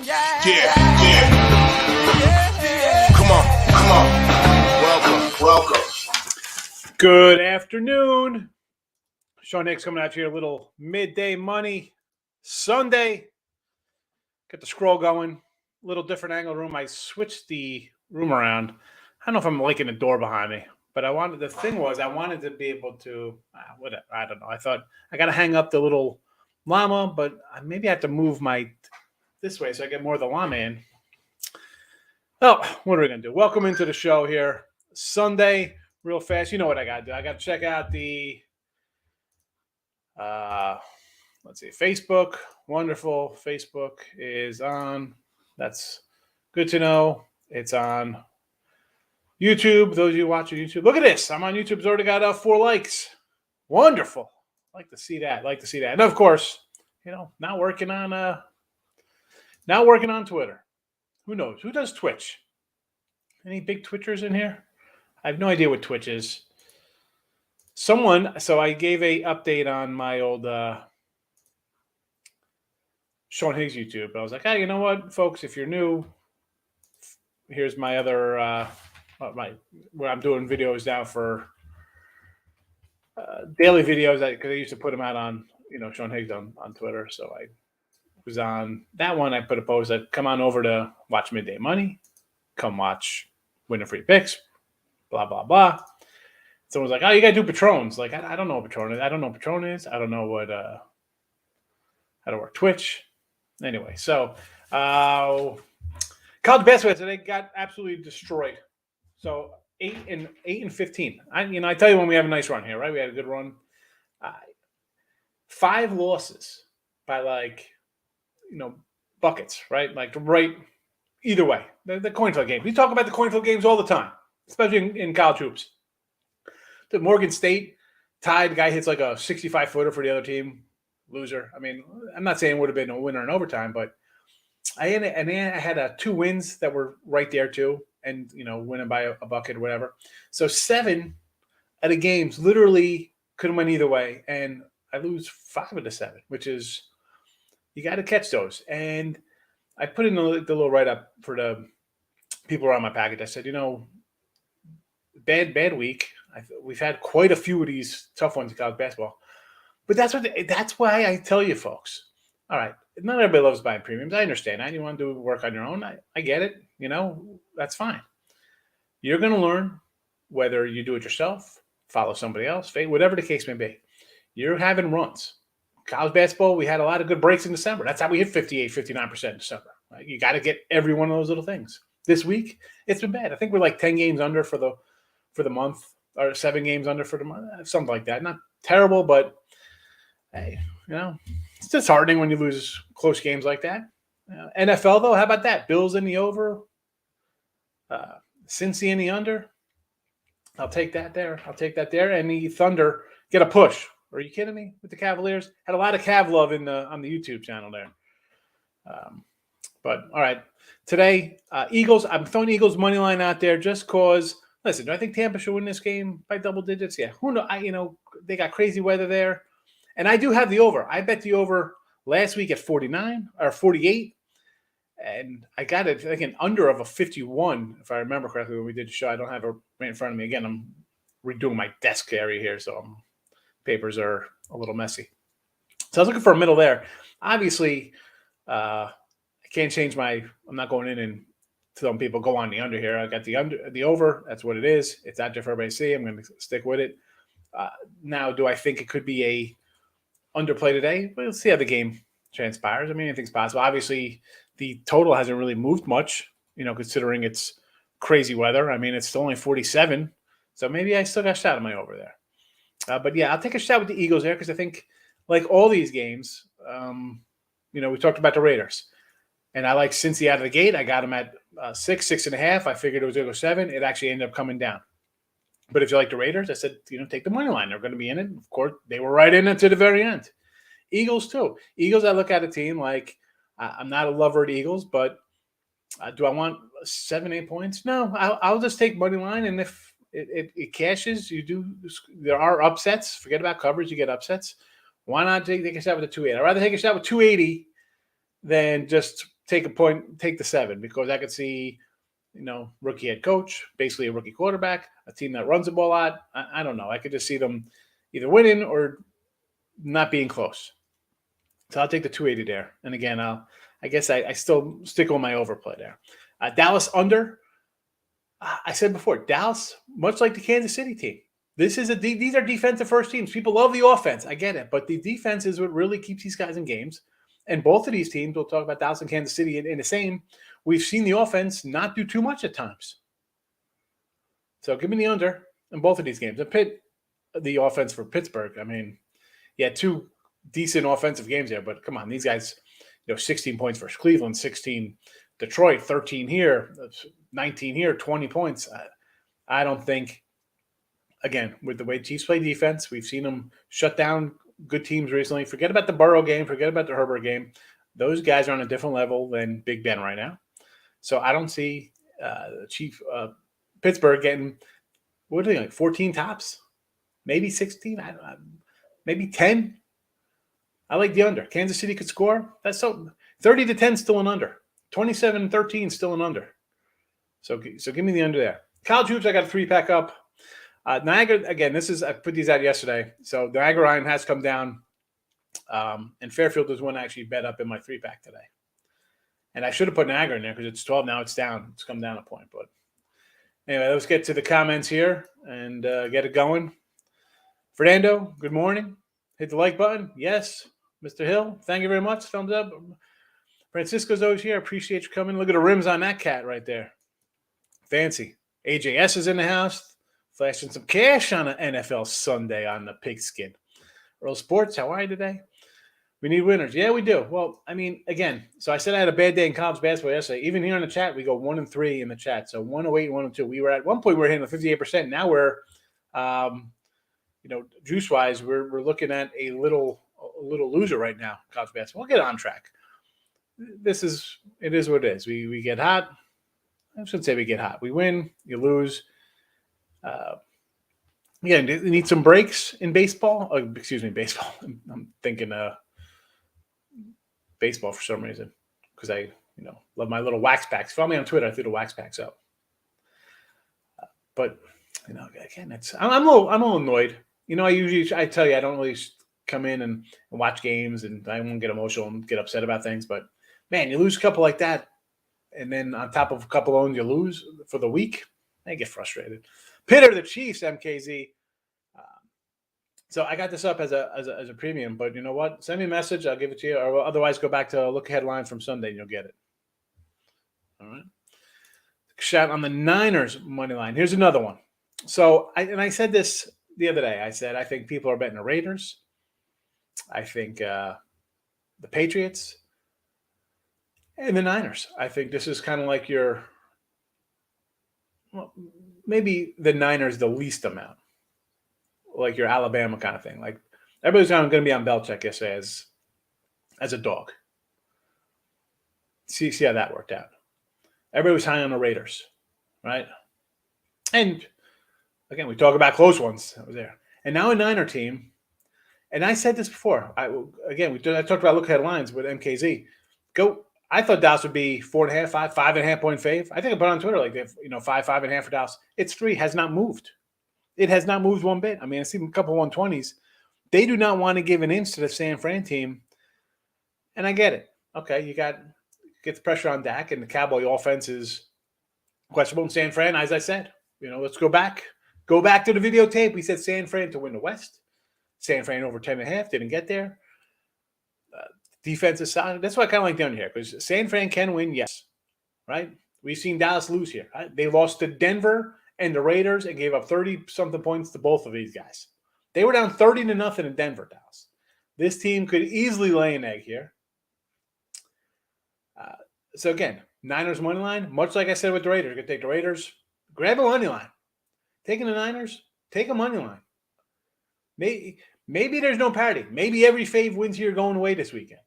Yeah. Come on. Welcome. Good afternoon. Sean Higgs coming at you, a little midday money Sunday. Get the scroll going. A little different angle of the room. I switched the room around. I don't know if I'm liking the door behind me, but I wanted to be able to, whatever. I don't know. I thought I got to hang up the little llama, but maybe I have to move this way so I get more of the llama in. Oh, what are we going to do? Welcome into the show here. Sunday, real fast. You know what I got to do. I got to check out the, Facebook. Wonderful. Facebook is on. That's good to know. It's on YouTube. Those of you watching YouTube, look at this. I'm on YouTube. It's already got 4 likes. Wonderful. Like to see that. And of course, not working on Twitter. Who knows? Who does Twitch? Any big Twitchers in here? I have no idea what Twitch is. So I gave a update on my old Sean Higgs YouTube. I was like, hey, you know what, folks, if you're new, here's my other, where I'm doing videos now for daily videos, because I used to put them out on, Sean Higgs on Twitter. So I was on that one. I put a post that come on over to watch Midday Money. Come watch Winning Free Picks, blah, blah, blah. Someone was like, oh, you got to do Patrons. Like, I don't know what Patron is. I don't know what Patron is. I don't know what how to work Twitch. Anyway, so college basketball today got absolutely destroyed. So 8-15. I tell you when we have a nice run here, right? We had a good run. 5 losses by buckets, right? Right either way. The coin flip games. We talk about the coin flip games all the time, especially in college hoops. The Morgan State tied. The guy hits like a 65-footer for the other team. Loser. I mean, I'm not saying it would have been a winner in overtime, but I had 2 wins that were right there too, and winning by a bucket or whatever. So 7 of the games literally could have went either way, and I lose 5 of the 7, which is you got to catch those. And I put in the little write up for the people around my package. I said, bad week. We've had quite a few of these tough ones in college basketball. But that's why I tell you, folks. All right, not everybody loves buying premiums. I understand that. You want to do work on your own. I get it. That's fine. You're going to learn whether you do it yourself, follow somebody else, whatever the case may be. You're having runs. College basketball, we had a lot of good breaks in December. That's how we hit 58, 59% in December. Right? You got to get every one of those little things. This week, it's been bad. I think we're like 10 games under for the month, or 7 games under for the month, something like that. Not terrible, but hey, it's disheartening when you lose close games like that. NFL, though, how about that? Bills in the over, Cincy in the under. I'll take that there. And the Thunder get a push. Are you kidding me? With the Cavaliers, had a lot of Cav love on the YouTube channel there. But all right, today Eagles. I'm throwing Eagles money line out there just cause. Listen, do I think Tampa should win this game by double digits? Yeah, who knows? They got crazy weather there. And I do have the over. I bet the over last week at 49 or 48. And I got it, like an under of a 51, if I remember correctly, when we did the show. I don't have it right in front of me. Again, I'm redoing my desk area here, so papers are a little messy. So I was looking for a middle there. Obviously, I can't change I'm not going in and telling people go on the under here. I got the over. That's what it is. It's out there for everybody to see. I'm going to stick with it. Now, do I think it could be a underplay today? We'll see how the game transpires. I mean, anything's possible. Obviously, the total hasn't really moved much, considering it's crazy weather. I mean, it's still only 47, so maybe I still got a shot at my over there. But yeah, I'll take a shot with the Eagles there because I think, like all these games, we talked about the Raiders, and I like Cincy out of the gate. I got them at 6.5. I figured it was going to go 7. It actually ended up coming down. But if you like the Raiders, I said, take the money line. They're going to be in it. Of course, they were right in it to the very end. Eagles, too. Eagles, I look at a team like I'm not a lover of the Eagles, but do I want 7-8 points? No, I'll just take money line. And if it cashes, there are upsets. Forget about coverage. You get upsets. Why not take a shot with a 280? I'd rather take a shot with 280 than just take the 7 because I could see, rookie head coach, basically a rookie quarterback, a team that runs the ball a lot. I don't know. I could just see them either winning or not being close. So I'll take the 280 there. And again, I guess I still stick on my overplay there. Dallas under. I said before, Dallas, much like the Kansas City team, these are defensive first teams. People love the offense. I get it. But the defense is what really keeps these guys in games. And both of these teams, we'll talk about Dallas and Kansas City in the same, we've seen the offense not do too much at times. So give me the under in both of these games. And Pitt, the offense for Pittsburgh, I mean, yeah, 2 decent offensive games there. But come on, these guys, 16 points versus Cleveland, 16 Detroit, 13 here, 19 here, 20 points. I don't think, again, with the way Chiefs play defense, we've seen them shut down good teams recently. Forget about the Burrow game. Forget about the Herbert game. Those guys are on a different level than Big Ben right now. So I don't see Pittsburgh getting, what are they, like 14 tops? Maybe 16? Maybe 10? I like the under. Kansas City could score. That's so 30-10 still an under. 27-13 still an under. So give me the under there. College hoops, I got a 3-pack up. Niagara, again, I put these out yesterday. So Niagara Ryan has come down. And Fairfield was one I actually bet up in my 3-pack today. And I should have put Niagara in there because it's 12. Now it's down. It's come down a point. But anyway, let's get to the comments here and get it going. Fernando, good morning. Hit the like button. Yes. Mr. Hill, thank you very much. Thumbs up. Francisco's always here. Appreciate you coming. Look at the rims on that cat right there. Fancy. AJS is in the house. Flashing some cash on an NFL Sunday on the pigskin. Earl Sports, how are you today? We need winners. Yeah, we do. Well, I mean, again, so I said I had a bad day in college basketball yesterday. Even here in the chat, we go 1-3 in the chat. So 108 and 102. We were at one point, we were hitting the 58%. Now we're, juice-wise, we're looking at a little loser right now, college basketball. We'll get on track. It is what it is. We get hot. I shouldn't say we get hot. We win, you lose. You need some breaks in baseball. Baseball. I'm thinking baseball for some reason because I, love my little wax packs. Follow me on Twitter. I threw the wax packs up. But again, I'm a little annoyed. I tell you, I don't really come in and watch games, and I won't get emotional and get upset about things. But man, you lose a couple like that, and then on top of a couple owns, you lose for the week. I get frustrated. Pitter the Chiefs, MKZ. So I got this up as a premium, but you know what? Send me a message. I'll give it to you. Or otherwise, go back to look headlines from Sunday and you'll get it. All right. Shot on the Niners money line. Here's another one. So I said this the other day. I said I think people are betting the Raiders. I think the Patriots and the Niners. I think this is kind of like maybe the Niners the least amount. Like your Alabama kind of thing. Like everybody's going to be on Belichick yesterday as a dog. See how that worked out. Everybody was high on the Raiders, right? And again, we talk about close ones. I was there. And now a Niner team, and I said this before. I talked about look headlines with MKZ. I thought Dallas would be 4.5, 5.5 point fave. I think I put on Twitter 5.5 for Dallas. It's 3, has not moved. It has not moved one bit. I mean, I see a couple 120s. They do not want to give an inch to the San Fran team. And I get it. Okay, you get the pressure on Dak, and the Cowboy offense is questionable. And San Fran, as I said, let's go back. Go back to the videotape. We said San Fran to win the West. San Fran over 10.5, didn't get there. Defense is solid. That's what I kind of like down here, because San Fran can win, yes. Right? We've seen Dallas lose here. Right? They lost to Denver and the Raiders and gave up 30-something points to both of these guys. They were down 30-0 in Denver, Dallas. This team could easily lay an egg here. So again, Niners money line, much like I said with the Raiders. You're going to take the Raiders, grab a money line. Taking the Niners, take a money line. Maybe there's no parity. Maybe every fave wins here going away this weekend.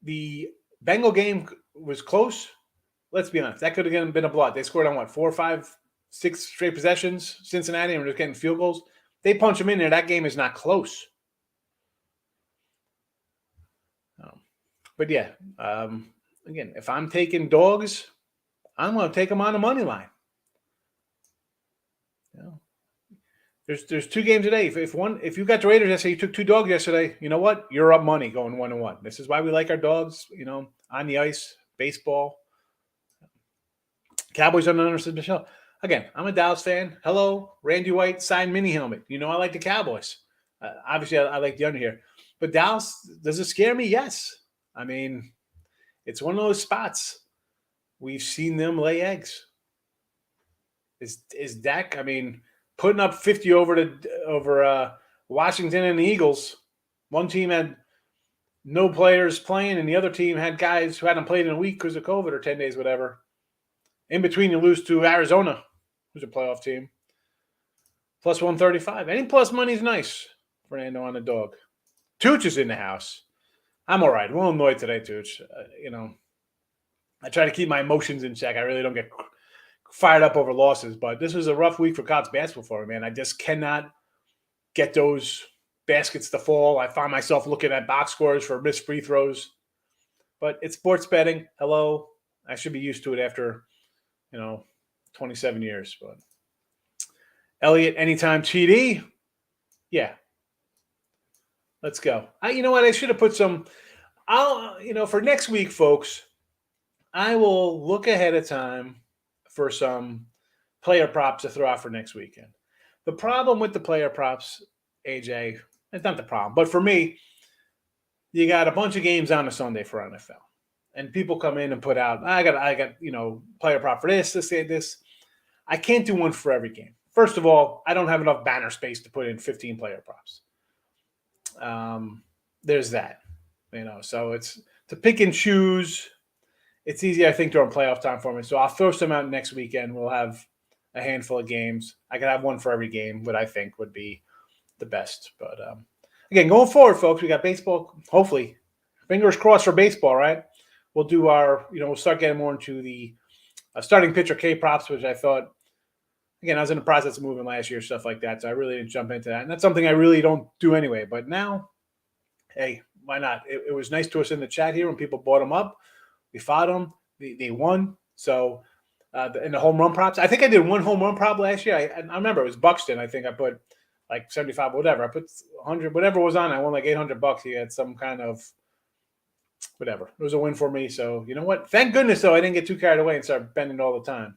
The Bengal game was close. Let's be honest. That could have been a blowout. They scored on 4, 5, 6 straight possessions. Cincinnati, and we're just getting field goals. They punch them in there. That game is not close. But yeah, again, if I'm taking dogs, I'm going to take them on the money line. You know, there's two games today. If you got the Raiders yesterday, you took two dogs yesterday. You know what? You're up money going 1-1. This is why we like our dogs. On the ice, baseball. Cowboys on the under, says Michelle. Again, I'm a Dallas fan. Hello, Randy White signed mini helmet. I like the Cowboys. Obviously, I like the under here. But Dallas, does it scare me? Yes. I mean, it's one of those spots. We've seen them lay eggs. Is Dak? I mean, putting up 50 over Washington and the Eagles. One team had no players playing, and the other team had guys who hadn't played in a week because of COVID or 10 days, whatever. In between, you lose to Arizona, who's a playoff team. Plus 135. Any plus money is nice. Fernando on the dog. Tooch is in the house. I'm all right. We'll annoy today, Tooch. I try to keep my emotions in check. I really don't get fired up over losses, but this was a rough week for college basketball for me, man. I just cannot get those baskets to fall. I find myself looking at box scores for missed free throws. But it's sports betting. Hello. I should be used to it after 27 years. But Elliott, anytime TD. Yeah. Let's go. You know what? I should have put some. For next week, folks, I will look ahead of time for some player props to throw out for next weekend. The problem with the player props, AJ, it's not the problem, but for me, you got a bunch of games on a Sunday for NFL. And people come in and put out, I got player prop for this. I can't do one for every game. First of all, I don't have enough banner space to put in 15 player props. There's that, so it's to pick and choose. It's easy, I think, during playoff time for me. So I'll throw some out next weekend. We'll have a handful of games. I could have one for every game, what I think would be the best. But again, going forward, folks, we got baseball. Hopefully, fingers crossed for baseball, right? We'll do we'll start getting more into the starting pitcher K props, which I thought, again, I was in the process of moving last year, stuff like that. So I really didn't jump into that. And that's something I really don't do anyway. But now, hey, why not? It was nice to us in the chat here when people bought them up. We fought them. They won. So in the home run props, I think I did one home run prop last year. I remember it was Buxton. I think I put like 75, whatever. I put 100, whatever was on. I won like $800. He had some kind of whatever. It was a win for me. So you know what? Thank goodness, though, I didn't get too carried away and start bending all the time.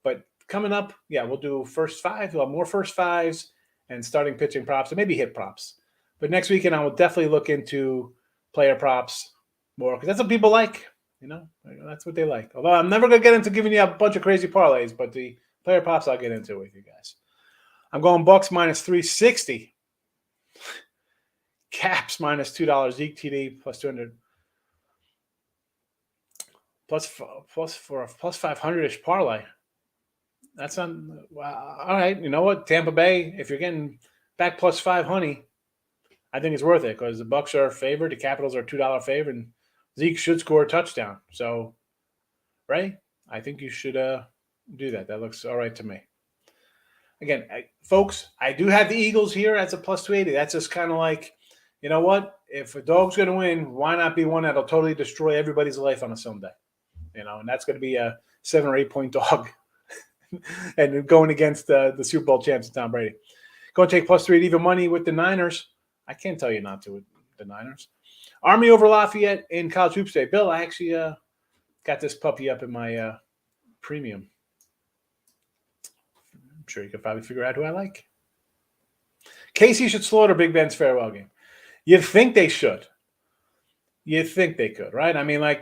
But coming up, yeah, we'll do first five. We'll have more first fives and starting pitching props and maybe hit props. But next weekend, I will definitely look into player props more because that's what people like. That's what they like. Although I'm never going to get into giving you a bunch of crazy parlays, but the player props I'll get into with you guys. I'm going Bucks minus 360. Caps minus $2. Zeke TD plus 200. Plus 500-ish parlay. That's on. All right. You know what? Tampa Bay, if you're getting back plus 5 honey, I think it's worth it because the Bucks are favored. The Capitals are $2 favorite. And Zeke should score a touchdown. So, right? I think you should do that. That looks all right to me. Again, folks, I do have the Eagles here as a plus 280. That's just kind of like, you know what? If a dog's going to win, why not be one that'll totally destroy everybody's life on a Sunday? And that's going to be a 7 or 8 point dog. And going against the Super Bowl champs, Tom Brady. Going to take plus 3 at even money with the Niners. I can't tell you not to with the Niners. Army over Lafayette in College Hoops Day. Bill, I actually got this puppy up in my premium. I'm sure you could probably figure out who I like. Casey should slaughter Big Ben's farewell game. You'd think they should. You'd think they could, right? I mean, I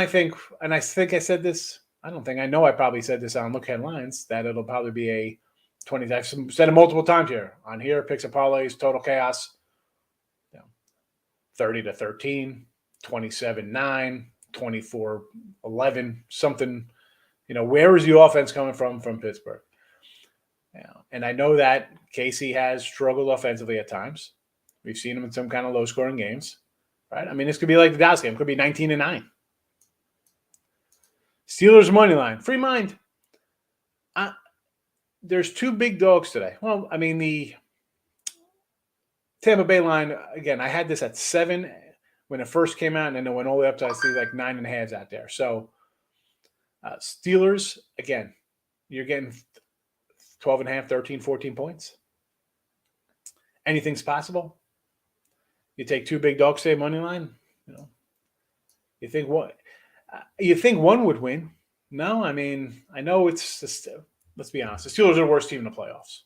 think I said this. I don't think I know. I probably said this on Look Headlines that it'll probably be a 20. I've said it multiple times here on here. Picks and parlays, total chaos. 30-13, 27-9, 24-11, something. Where is the offense coming from Pittsburgh? And I know that Casey has struggled offensively at times. We've seen him in some kind of low-scoring games, right? I mean, this could be like the Dallas game. It could be 19-9. Steelers money line. Free mind. There's 2 big dogs today. Well, I mean, the Tampa Bay line, again, I had this at 7. when it first came out, and then it went all the way up to I see like 9.5s out there. So Steelers, again, you're getting 12.5, 13, 14 points. Anything's possible. You take two big dogs, say money line. You think what? You think one would win? No, I mean, I know it's just, let's be honest. The Steelers are the worst team in the playoffs.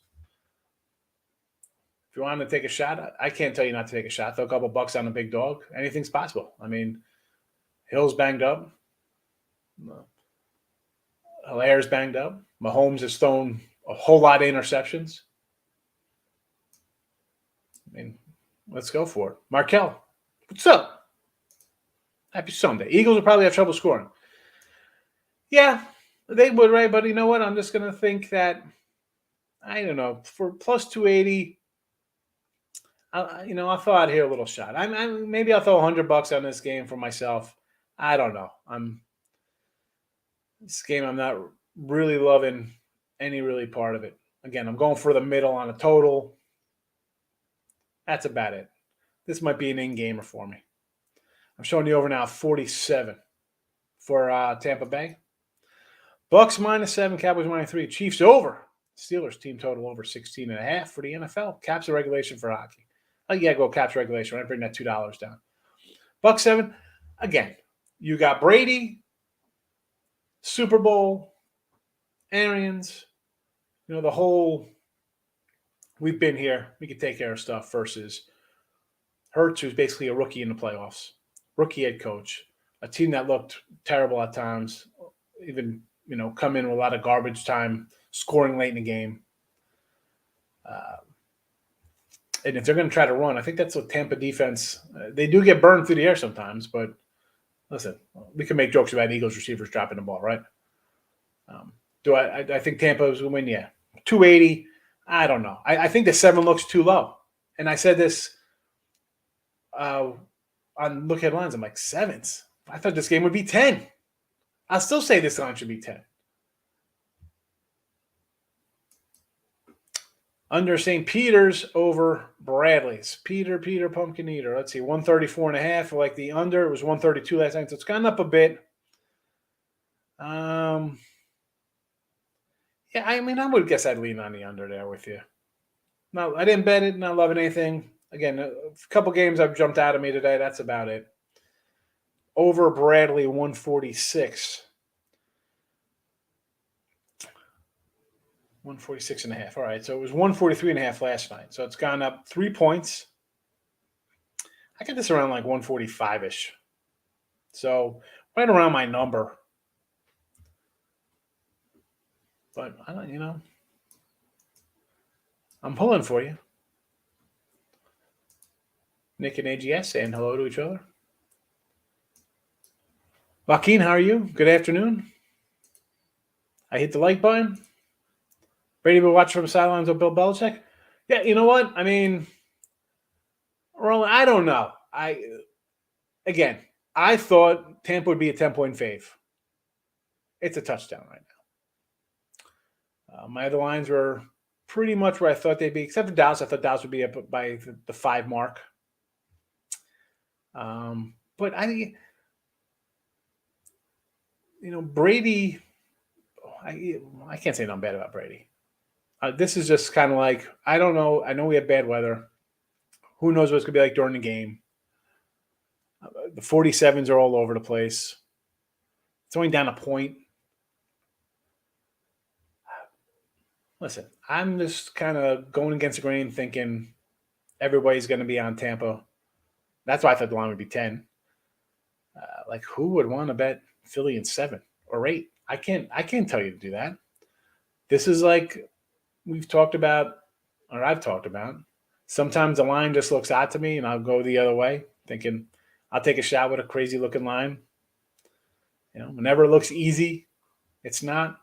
If you want to take a shot, I can't tell you not to take a shot. Throw a couple bucks on a big dog. Anything's possible. I mean, Hill's banged up. Hilaire's banged up. Mahomes has thrown a whole lot of interceptions. I mean, let's go for it. Markel, what's up? Happy Sunday. Eagles will probably have trouble scoring. Yeah, they would, right? But you know what? I'm just going to think that, I don't know, for plus 280, I'll throw out here a little shot. Maybe I'll throw $100 on this game for myself. I don't know. This game, I'm not really loving any really part of it. Again, I'm going for the middle on a total. That's about it. This might be an in-gamer for me. I'm showing you over now 47 for Tampa Bay. Bucks -7, Cowboys -3, Chiefs over. Steelers team total over 16.5 for the NFL. Caps of regulation for hockey. Oh yeah, go caps regulation. I bring that $2 down. Bucks 7. Again, you got Brady, Super Bowl, Arians. The whole we've been here. We can take care of stuff versus Hurts, who's basically a rookie in the playoffs. Rookie head coach. A team that looked terrible at times. Even, come in with a lot of garbage time, scoring late in the game. And if they're going to try to run, I think that's what Tampa defense, they do get burned through the air sometimes, but listen, we can make jokes about Eagles receivers dropping the ball, right? Do I think Tampa is going to win? Yeah. 280, I don't know. I think the 7 looks too low. And I said this on Look Headlines. I'm like, 7s? I thought this game would be 10. I'll still say this line should be 10. Under St. Peter's over Bradley's. Peter, Pumpkin Eater. Let's see, 134.5. Like the under, it was 132 last night, so it's gone up a bit. Yeah, I mean, I would guess I'd lean on the under there with you. No, I didn't bet it, not loving anything. Again, a couple games have jumped out at me today. That's about it. Over Bradley, 146. 146.5. All right, so it was 143.5 last night. So it's gone up 3 points. I got this around like 145-ish. So right around my number. But I don't, I'm pulling for you. Nick and AGS saying hello to each other. Joaquin, how are you? Good afternoon. I hit the like button. Brady will watch from the sidelines with Bill Belichick. Yeah, you know what? I mean, Roland, I don't know. I thought Tampa would be a 10-point fave. It's a touchdown right now. My other lines were pretty much where I thought they'd be, except for Dallas. I thought Dallas would be up by the 5 mark. But Brady, I can't say nothing bad about Brady. This is just kind of like, I don't know. I know we have bad weather. Who knows what it's going to be like during the game. The 47s are all over the place. It's only down a point. Listen, I'm just kind of going against the grain thinking everybody's going to be on Tampa. That's why I thought the line would be 10. Like, who would want to bet Philly in 7 or 8? I can't tell you to do that. This is like we've talked about, or I've talked about. Sometimes the line just looks odd to me, and I'll go the other way, thinking I'll take a shot with a crazy-looking line. Whenever it looks easy, it's not.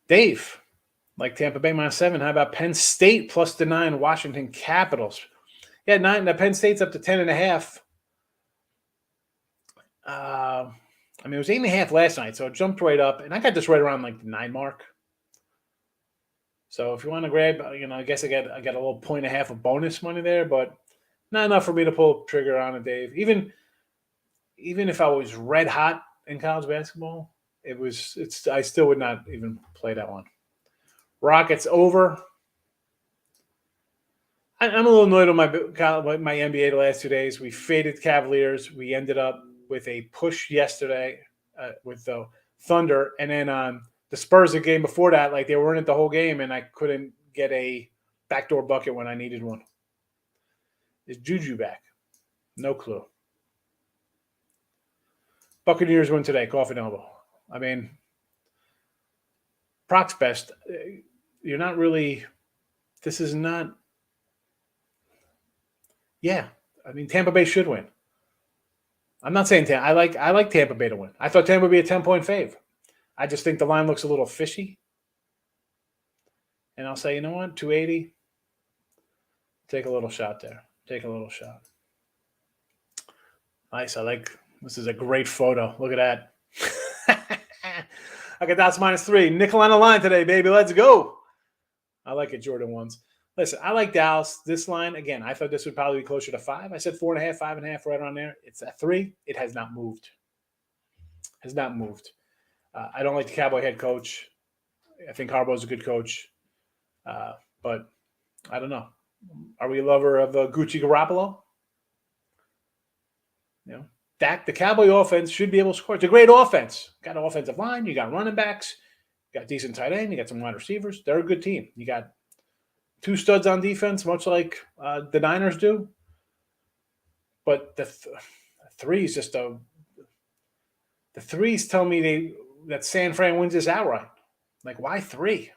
Dave, like Tampa Bay -7. How about Penn State plus the 9, Washington Capitals? Yeah, 9. The Penn State's up to 10.5. It was 8.5 last night, so it jumped right up, and I got this right around like the 9 mark. So if you want to grab, I guess I got a little 1.5 of bonus money there, but Not enough for me to pull trigger on it, Dave. Even if I was red hot in college basketball, I still would not even play that one. Rockets over. I'm a little annoyed on my NBA the last 2 days. We faded Cavaliers. We ended up with a push yesterday with the Thunder, and then the Spurs, the game before that, like they were in it the whole game, and I couldn't get a backdoor bucket when I needed one. Is Juju back? No clue. Buccaneers win today, coffee and elbow. I mean, Proc's best. You're not really. This is not. Yeah, I mean Tampa Bay should win. I'm not saying I like Tampa Bay to win. I thought Tampa would be a 10-point fave. I just think the line looks a little fishy. And I'll say, you know what, 280. Take a little shot there. Take a little shot. Nice. This is a great photo. Look at that. I got dots -3. Nickel on the line today, baby. Let's go. I like it, Jordan ones. Listen, I like Dallas. This line, again, I thought this would probably be closer to 5. I said 4.5, 5.5, right on there. It's at 3. It has not moved. Has not moved. I don't like the Cowboy head coach. I think Harbaugh's a good coach. But I don't know. Are we a lover of Gucci Garoppolo? You know, Dak, the Cowboy offense should be able to score. It's a great offense. Got an offensive line. You got running backs. You got decent tight end. You got some wide receivers. They're a good team. You got 2 studs on defense, much like the Niners do. But the threes just the threes tell me that San Fran wins this outright. Like, why 3?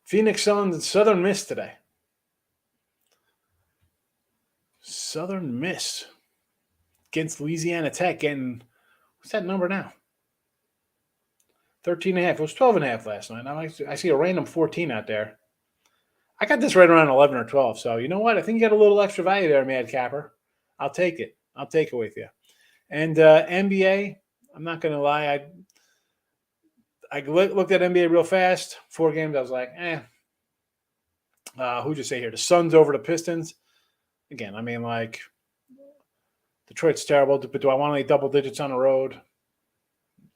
Phoenix Suns and Southern Miss today. Southern Miss against Louisiana Tech getting, what's that number now? 13.5. It was 12.5 last night. Now I see a random 14 out there. I got this right around 11 or 12. So you know what? I think you got a little extra value there, Mad Capper. I'll take it. I'll take it with you. And NBA, I'm not going to lie. I looked at NBA real fast. 4 games. I was like, who'd you say here? The Suns over the Pistons. Again, I mean, like, Detroit's terrible, but do I want to lay double digits on the road?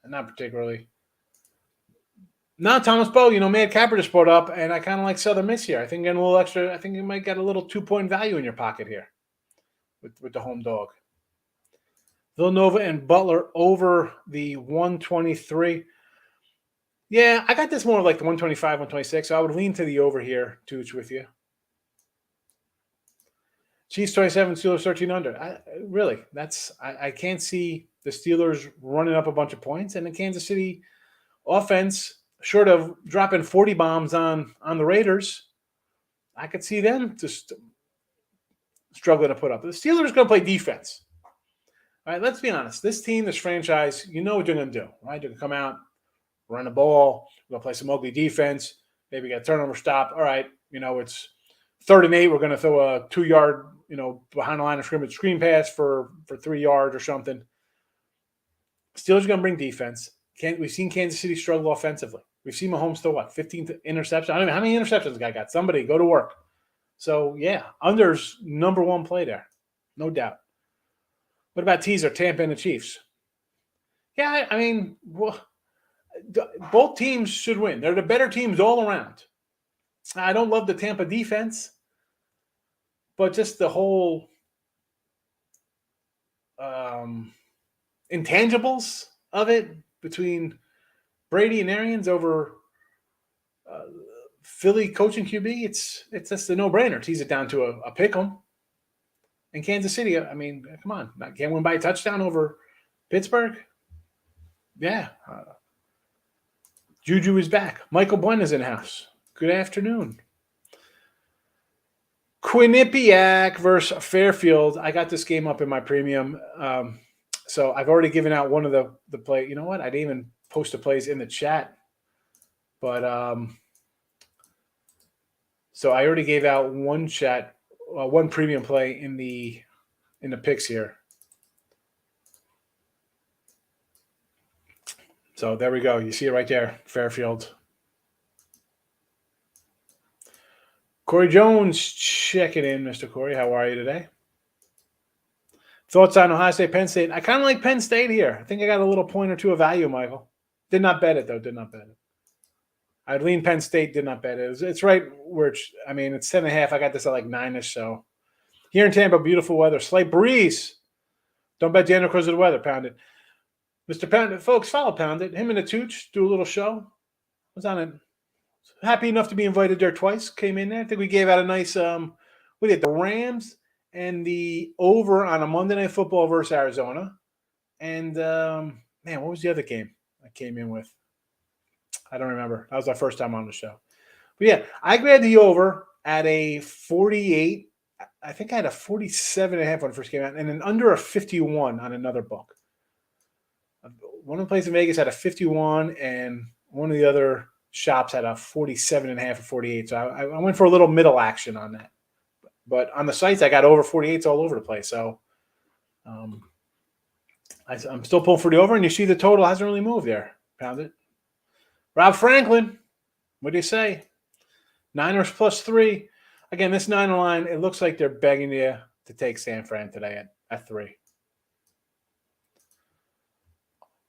Not particularly. Not Thomas Bowe, Mad Capper just brought up, and I kind of like Southern Miss here. I think getting a little extra. I think you might get a little 2-point value in your pocket here with the home dog. Villanova and Butler over the 123. Yeah, I got this more like the 125, 126, so I would lean to the over here, Tooch, with you. Chiefs 27, Steelers 13 under. I can't see the Steelers running up a bunch of points, and the Kansas City offense, short of dropping 40 bombs on the Raiders, I could see them just struggling to put up. The Steelers are going to play defense. All right, let's be honest. This team, this franchise, you know what they're going to do, right? They're going to come out, run the ball, we're going to play some ugly defense, maybe get a turnover stop. All right, it's 3rd and 8. We're going to throw a 2-yard, behind the line of scrimmage screen pass for 3 yards or something. Steelers are going to bring defense. We've seen Kansas City struggle offensively. We've seen Mahomes throw, 15 interceptions? I don't know how many interceptions the guy got. Somebody go to work. So, yeah, under's number 1 play there. No doubt. What about teaser, Tampa and the Chiefs? Yeah, I mean, both teams should win. They're the better teams all around. I don't love the Tampa defense, but just the whole intangibles of it between Brady and Arians over Philly coaching QB, it's just a no-brainer. Tease it down to a pick 'em. And Kansas City, I mean, come on. Can't win by a touchdown over Pittsburgh? Yeah. Juju is back. Michael Buena's in the house. Good afternoon. Quinnipiac versus Fairfield. I got this game up in my premium. So I've already given out one of the play. You know what? I didn't even post the plays in the chat. But so I already gave out one premium play in the picks here. So there we go. You see it right there, Fairfield. Corey Jones checking in, Mr. Corey. How are you today? Thoughts on Ohio State, Penn State? I kind of like Penn State here. I think I got a little point or two of value, Michael. Did not bet it, though. Did not bet it. I'd lean Penn State, did not bet it. It's right where it's 10.5. I got this at like 9-ish. So here in Tampa, beautiful weather. Slight breeze. Don't bet the under because of the weather. Pound it. Mr. Pound it. Folks, follow Pound it. Him and the Tooch do a little show. Was on it. Happy enough to be invited there twice. Came in there. I think we gave out a nice we did the Rams and the over on a Monday Night Football versus Arizona. And man, what was the other game I came in with? I don't remember. That was our first time on the show. But yeah, I grabbed the over at a 48. I think I had a 47.5 when it first came out, and then under a 51 on another book. One of the places in Vegas had a 51, and one of the other shops had a 47.5 or 48. So I went for a little middle action on that. But on the sites, I got over 48s all over the place. So I'm still pulling for the over, and you see the total hasn't really moved there. Pound it. Rob Franklin, what do you say? Niners +3. Again, this Niner line, it looks like they're begging you to take San Fran today at 3.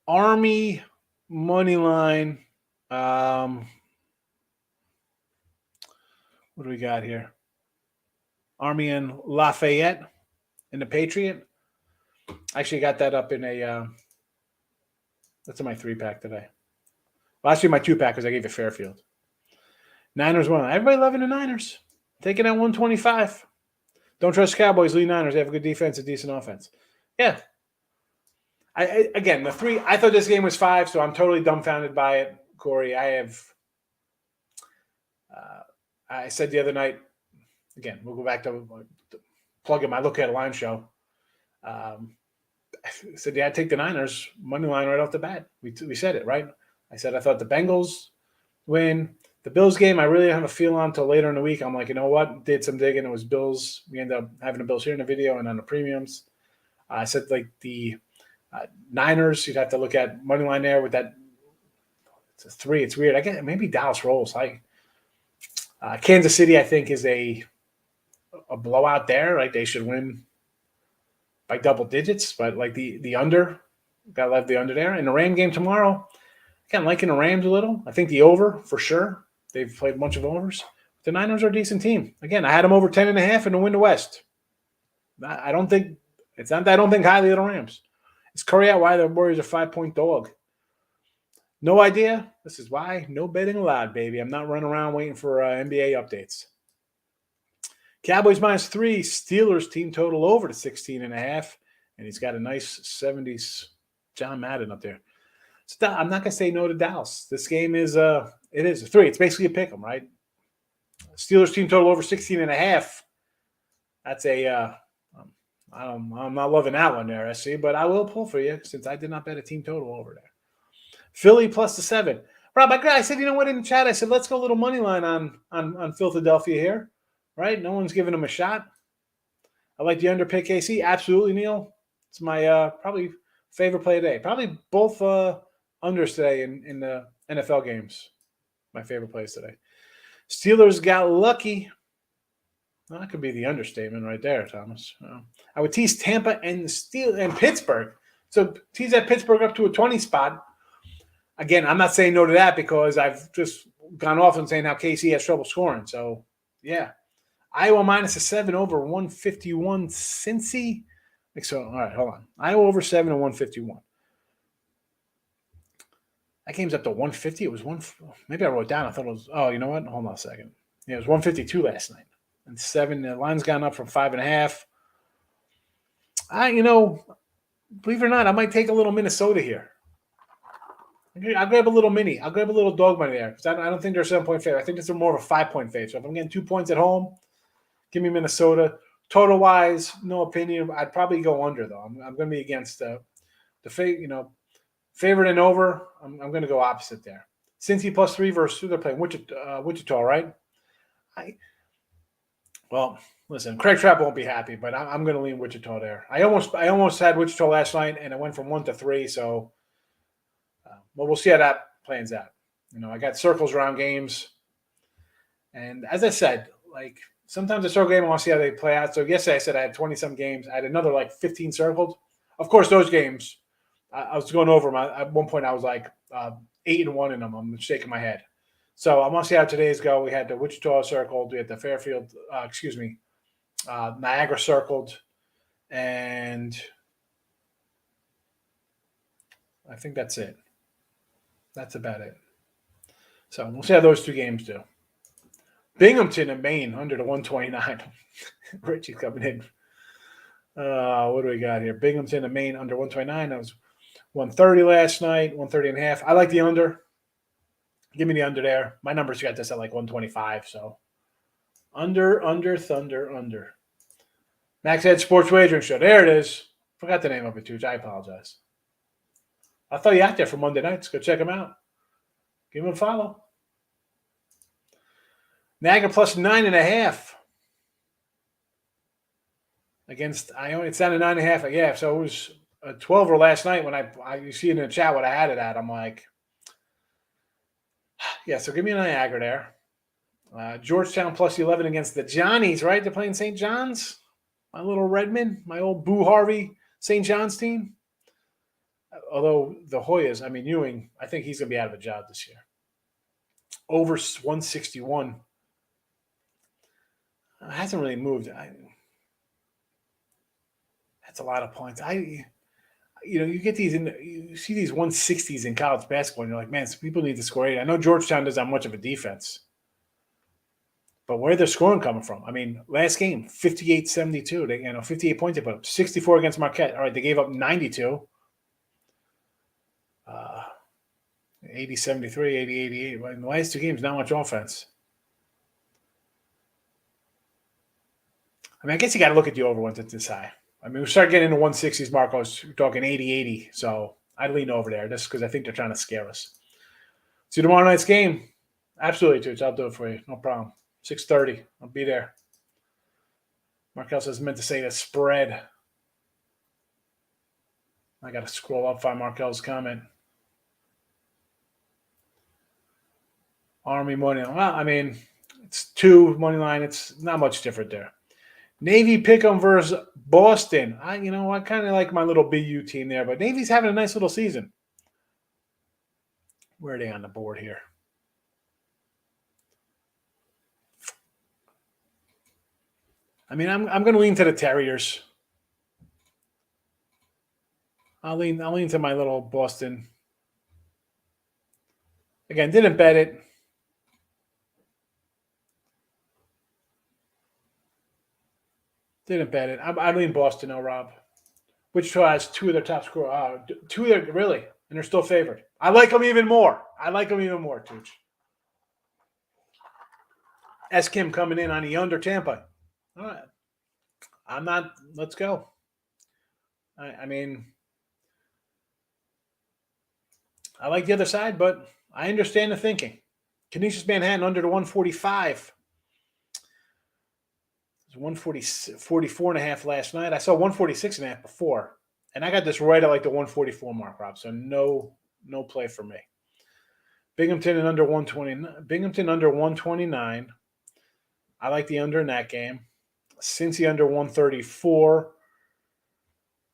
Army money line. What do we got here? Army and Lafayette in the Patriot. I actually got that up in a that's in my 3-pack today. Well, actually, my 2-pack because I gave you Fairfield. Niners won. Everybody loving the Niners. Taking out 125. Don't trust Cowboys, lead Niners. They have a good defense, a decent offense. Yeah. Again, the 3, I thought this game was 5, so I'm totally dumbfounded by it, Corey. I said the other night, again, we'll go back to plug in my Look at a Line show. I said, yeah, I'd take the Niners money line right off the bat. We said it, right? I said I thought the Bengals win. The Bills game, I really didn't have a feel on until later in the week. I'm like, you know what? Did some digging. It was Bills. We ended up having the Bills here in the video and on the premiums. I said like the Niners, you'd have to look at money line there with that. It's a 3. It's weird. I get maybe Dallas rolls. Kansas City, I think, is a blowout there. Like they should win by double digits, but like the under, gotta love the under there. In the Ram game tomorrow, again, liking the Rams a little. I think the over for sure. They've played a bunch of overs. The Niners are a decent team. Again, I had them over 10.5 and to win the West. I don't think highly of the Rams. Is Curry out why the Warriors are 5-point dog? No idea. This is why no betting allowed, baby. I'm not running around waiting for NBA updates. Cowboys -3. Steelers team total over to 16.5. And he's got a nice 70s John Madden up there. So I'm not going to say no to Dallas. This game is it is a 3. It's basically a pick 'em, right? Steelers team total over 16.5. That's a I'm not loving that one there, SC, but I will pull for you since I did not bet a team total over there. Philly +7. Rob, I said, you know what, in the chat, I said, let's go a little money line on Philadelphia here, right? No one's giving them a shot. I like the under pick KC. Absolutely, Neil. It's my probably favorite play today. Probably both unders today in the NFL games. My favorite plays today. Steelers got lucky. Well, that could be the understatement right there, Thomas. I would tease Tampa and Pittsburgh. So tease that Pittsburgh up to a 20 spot. Again, I'm not saying no to that because I've just gone off and saying how KC has trouble scoring. So, yeah. Iowa -7 over 151. Cincy. So, all right, hold on. Iowa over 7 and 151. That game's up to 150. It was maybe I wrote down. I thought it was. Oh, you know what? Hold on a second. Yeah, it was 152 last night. And 7. The line's gone up from 5.5. Believe it or not, I might take a little Minnesota here. I'll grab a little mini. I'll grab a little dog money there because I don't think they're a 7-point favorite. I think it's more of a 5-point favorite. So if I'm getting 2 points at home, give me Minnesota. Total wise, no opinion. I'd probably go under though. I'm going to be against the favorite and over. I'm going to go opposite there. Cincy +3 versus who they're playing Wichita, right? Well, listen, Craig Trapp won't be happy, but I'm going to lean Wichita there. I almost had Wichita last night, and it went from 1 to 3. So, well, we'll see how that plans out. I got circles around games, and as I said, like sometimes a circle game, I want to see how they play out. So yesterday I said I had 20-some games. I had another like 15 circled. Of course, those games, I was going over them. At one point, I was like 8-1 in them. I'm shaking my head. So I want to see how today's go. We had the Wichita circled. We had the Fairfield, Niagara circled. And I think that's it. That's about it. So we'll see how those two games do. Binghamton and Maine under the 129. Richie's coming in. What do we got here? Binghamton and Maine under 129. That was 130 last night, 130 and a half. I like the under. Give me the under there. My numbers got this at like 125. So under, thunder, under. Max Head Sports Wagering Show. There it is. Forgot the name of it, too. I apologize. I'll throw you out there for Monday nights. Go check them out. Give them a follow. Niagara plus 9.5 against Iona. It's down to 9.5. Yeah, so it was a 12er last night when you see it in the chat what I had it at. I'm like, yeah, so give me a Niagara there. Georgetown plus 11 against the Johnnies, right? They're playing St. John's. My little Redmond, my old Boo Harvey St. John's team. Although the Hoyas, Ewing, I think he's going to be out of a job this year. Over 161. It hasn't really moved. That's a lot of points. You get these you see these 160s in college basketball, and you're like, man, some people need to score 8. I know Georgetown doesn't have much of a defense. But where they're scoring coming from? Last game, 58-72. They, 58 points they put up. 64 against Marquette. All right, they gave up 92. 80-73, 80-88. In the last two games, not much offense. I guess you got to look at the over ones at this high. We start getting into 160s, Marcos. We're talking 80-80. So I'd lean over there just because I think they're trying to scare us. See tomorrow night's game. Absolutely, Toots. I'll do it for you. No problem. 6:30. I'll be there. Markel says meant to say the spread. I got to scroll up, find Markel's comment. Army money. Well, it's 2 money line. It's not much different there. Navy pick'em versus Boston. I kind of like my little BU team there, but Navy's having a nice little season. Where are they on the board here? I'm going to lean to the Terriers. I'll lean to my little Boston. Again, didn't bet it. Didn't bet it. I lean Boston, though, Rob. Wichita has 2 of their top scorers. 2 of their, really, and they're still favored. I like them even more. Tooch. S. Kim coming in on the under Tampa. All right. I'm not. Let's go. I like the other side, but I understand the thinking. Canisius Manhattan under the 145. It was 144.5 last night. I saw 146.5 before. And I got this right at like the 144 mark, Rob. So no play for me. Binghamton and under 120. Binghamton under 129. I like the under in that game. Cincy under 134.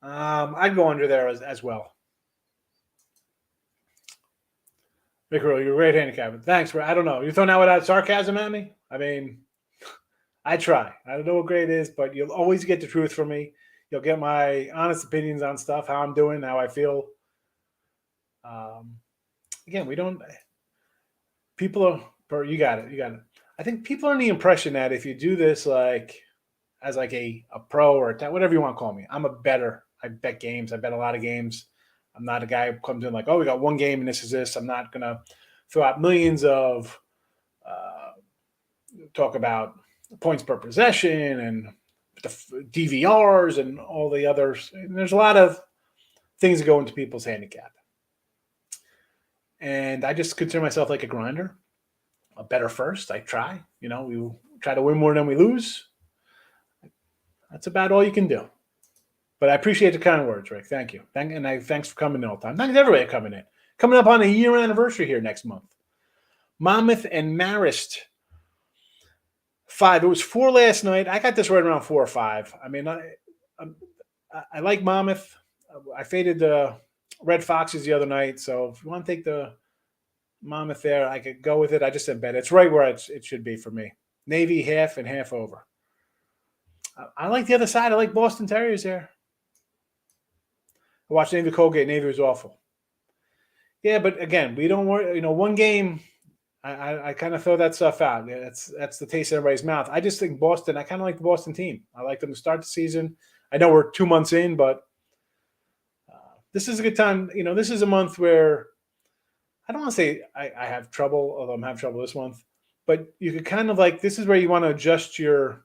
I'd go under there as well. Vic Rowe, you're a great handicapper. Thanks, bro. I don't know. You're throwing out without sarcasm at me? I try. I don't know what grade is, but you'll always get the truth from me. You'll get my honest opinions on stuff, how I'm doing, how I feel. Again, we don't – people are – you got it. I think people are in the impression that if you do this as a pro or whatever you want to call me, I'm a better. I bet games. I bet a lot of games. I'm not a guy who comes in like, oh, we got one game and this is this. I'm not going to throw out millions of talk about points per possession and the DVRs and all the others. And there's a lot of things that go into people's handicap. And I just consider myself like a grinder, a better first. I try. We try to win more than we lose. That's about all you can do. But I appreciate the kind words, Rick. Thank you. Thanks for coming in all the time. Thanks everybody coming in. Coming up on a year anniversary here next month. Monmouth and Marist. 5. It was 4 last night. I got this right around 4 or 5. I mean, I like Monmouth. I faded the Red Foxes the other night. So if you want to take the Monmouth there, I could go with it. I just didn't bet. It's right where it should be for me. Navy half and half over. I like the other side. I like Boston Terriers there. I watched Navy Colgate. Navy was awful. Yeah, but again, we don't worry. One game, I kind of throw that stuff out. Yeah, that's the taste of everybody's mouth. I just think Boston. I kind of like the Boston team. I like them to start the season. I know we're 2 months in, but this is a good time. This is a month where I don't want to say I have trouble, although I'm having trouble this month. But you could kind of like this is where you want to adjust your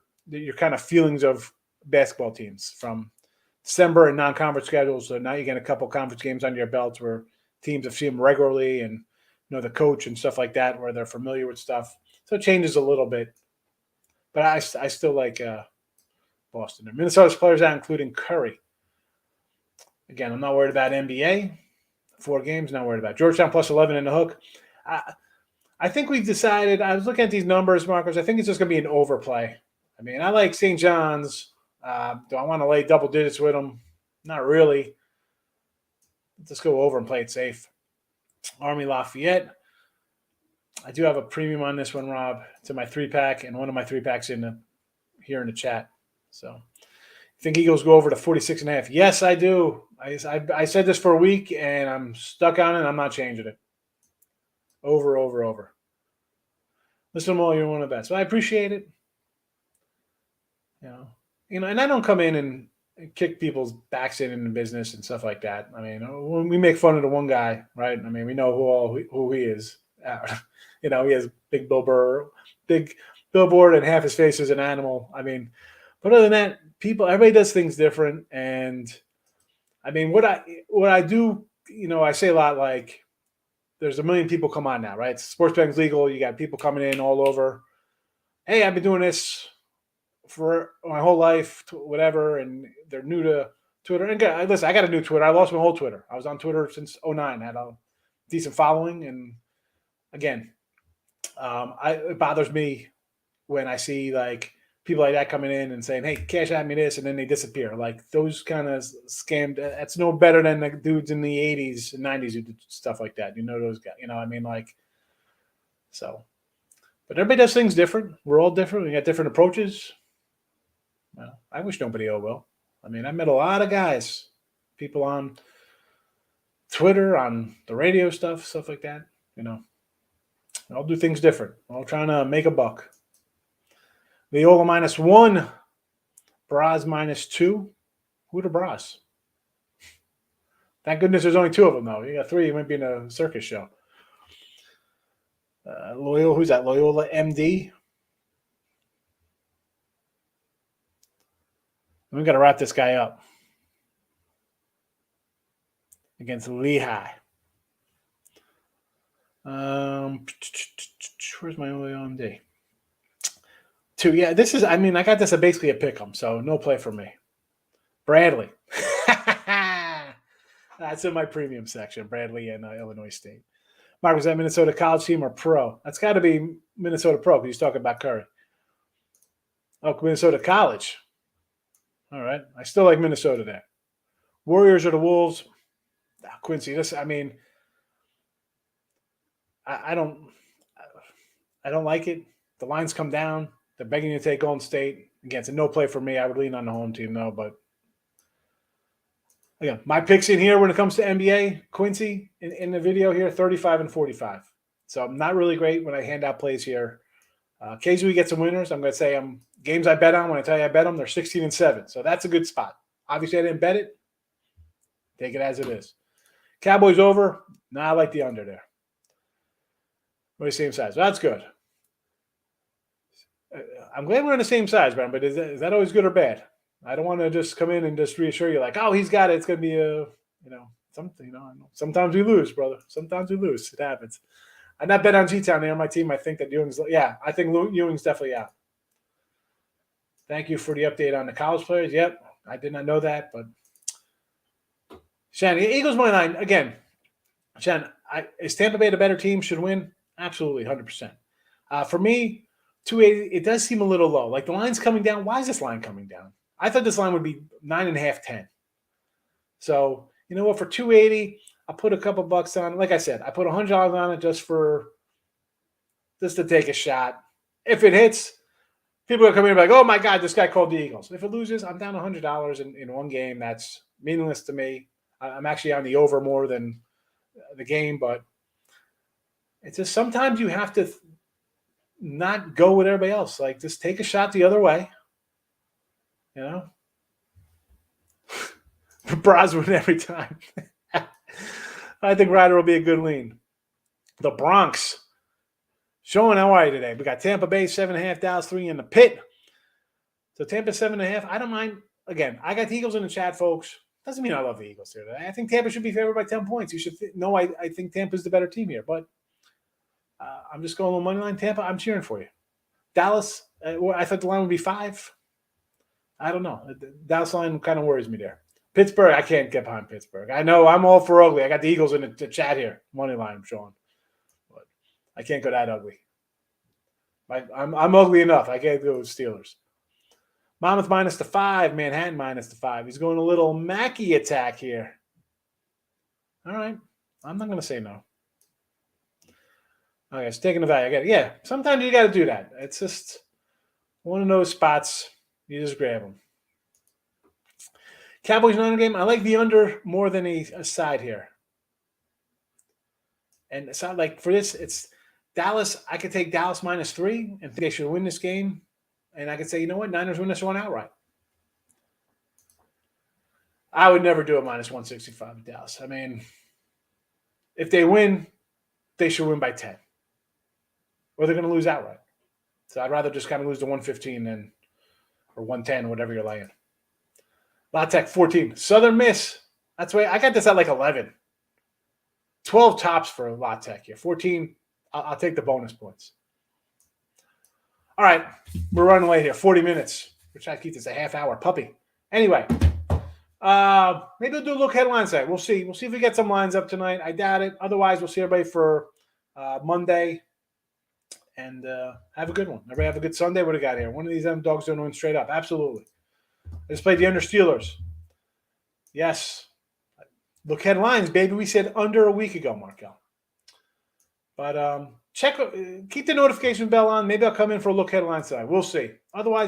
kind of feelings of basketball teams from December and non-conference schedules. So now you get a couple conference games under your belts where teams have seen them regularly and the coach and stuff like that where they're familiar with stuff. So it changes a little bit. But I still like Boston. Minnesota's players out, including Curry. Again, I'm not worried about NBA. 4 games, not worried about Georgetown plus 11 in the hook. I think we've decided. I was looking at these numbers, Marcos. I think it's just going to be an overplay. I mean, I like St. John's. Do I want to lay double digits with them? Not really. Let's go over and play it safe. Army Lafayette. I do have a premium on this one, Rob, to my 3-pack, and one of my 3-packs here in the chat. So, you think Eagles go over to 46.5? Yes, I do. I said this for a week, and I'm stuck on it. I'm not changing it. Over. Listen to all you want to bet. So I appreciate it. And I don't come in and kick people's backs in the business and stuff like that. I mean, when we make fun of the one guy, right? I mean, we know who he is. He has big billboard and half his face is an animal. I mean, but other than that, everybody does things different. And I mean, what I do, I say a lot like there's a million people come on now, right? Sports betting's legal. You got people coming in all over. Hey, I've been doing this for my whole life, whatever, and they're new to Twitter. And listen, I got a new Twitter. I lost my whole Twitter. I was on Twitter since 2009. I had a decent following. And again, it bothers me when I see like people like that coming in and saying, hey, cash at me this, and then they disappear. Like those kind of scammed. That's no better than the dudes in the 80s and 90s who did stuff like that. Those guys. I mean, like, so. But everybody does things different. We're all different. We got different approaches. Well, I wish nobody will. I mean, I met a lot of guys, people on Twitter, on the radio stuff like that. I'll do things different. I'll trying to make a buck. Viola -1, Bras -2. Who the Bras? Thank goodness there's only 2 of them, though. You got 3, you might be in a circus show. Who's that? Loyola MD. We got to wrap this guy up against Lehigh. Where's my OMD? 2. Yeah, this is. I mean, I got this basically a pick 'em, so no play for me. Bradley. That's in my premium section. Bradley and Illinois State. Mark, was that Minnesota college team or pro? That's got to be Minnesota pro because he's talking about Curry. Oh, Minnesota college. All right. I still like Minnesota there. Warriors or the Wolves? Quincy, I mean, I don't like it. The lines come down. They're begging you to take Golden State. Again, it's a no play for me. I would lean on the home team, though. But again, my picks in here when it comes to NBA, Quincy, in the video here, 35 and 45. So I'm not really great when I hand out plays here. Occasionally we get some winners. I'm going to say games I bet on. When I tell you I bet them, they're 16 and 7. So that's a good spot. Obviously, I didn't bet it. Take it as it is. Cowboys over. I like the under there. We're the same size. So that's good. I'm glad we're in the same size, man. But is that always good or bad? I don't want to just come in and just reassure you like, oh, he's got it. It's going to be something. Sometimes we lose, brother. Sometimes we lose. It happens. I'm not bet on G-Town there on my team. I think that Ewing's – yeah, I think Ewing's definitely out. Thank you for the update on the college players. Yep, I did not know that. But, Shannon, Eagles money line, again, Shannon, is Tampa Bay the better team, should win? Absolutely, 100%. For me, 280, it does seem a little low. Like the line's coming down. Why is this line coming down? I thought this line would be 9.5, 10. So, you know what? For 280, I put a couple bucks on it. Like I said, I put $100 on it just to take a shot. If it hits, people are coming in like, oh my God, this guy called the Eagles. If it loses, I'm down $100 in one game. That's meaningless to me. I'm actually on the over more than the game, but it's just sometimes you have to not go with everybody else. Like just take a shot the other way. You know? Bras win every time. I think Ryder will be a good lean. The Bronx. Showing how are you today? We got Tampa Bay 7.5, Dallas 3 in the pit. So Tampa 7.5. I don't mind. Again, I got the Eagles in the chat, folks. Doesn't mean I love the Eagles here today. I think Tampa should be favored by 10 points. You should know I think Tampa's the better team here, but I'm just going on money line. Tampa, I'm cheering for you. Dallas, I thought the line would be 5. I don't know. The Dallas line kind of worries me there. Pittsburgh, I can't get behind Pittsburgh. I know I'm all for ugly. I got the Eagles in the chat here. Money line, I'm showing. But I can't go that ugly. I'm ugly enough. I can't go with Steelers. Monmouth -5, Manhattan -5. He's going a little Mackey attack here. All right. I'm not going to say no. Okay, it's taking the value. I get it. Yeah, sometimes you got to do that. It's just one of those spots. You just grab them. Cowboys Niner game. I like the under more than a side here. And it's not like for this, it's Dallas. I could take Dallas -3 and think they should win this game. And I could say, you know what? Niners win this one outright. I would never do a -165 with Dallas. I mean, if they win, they should win by 10. Or they're going to lose outright. So I'd rather just kind of lose to 115 or 110, whatever you're laying. La Tech 14. Southern Miss. That's why I got this at like 11. 12 tops for La Tech here. 14, I'll take the bonus points. All right, we're running late here. 40 minutes. We're trying to keep this a half hour. Puppy. Anyway, maybe we'll do a look headline side. We'll see. We'll see if we get some lines up tonight. I doubt it. Otherwise, we'll see everybody for Monday. And have a good one. Everybody have a good Sunday. What do we got here? One of these dogs don't win straight up. Absolutely. I just played the under Steelers. Yes. Look headlines, baby. We said under a week ago, Markel. But keep the notification bell on. Maybe I'll come in for a look headline side. We'll see. Otherwise,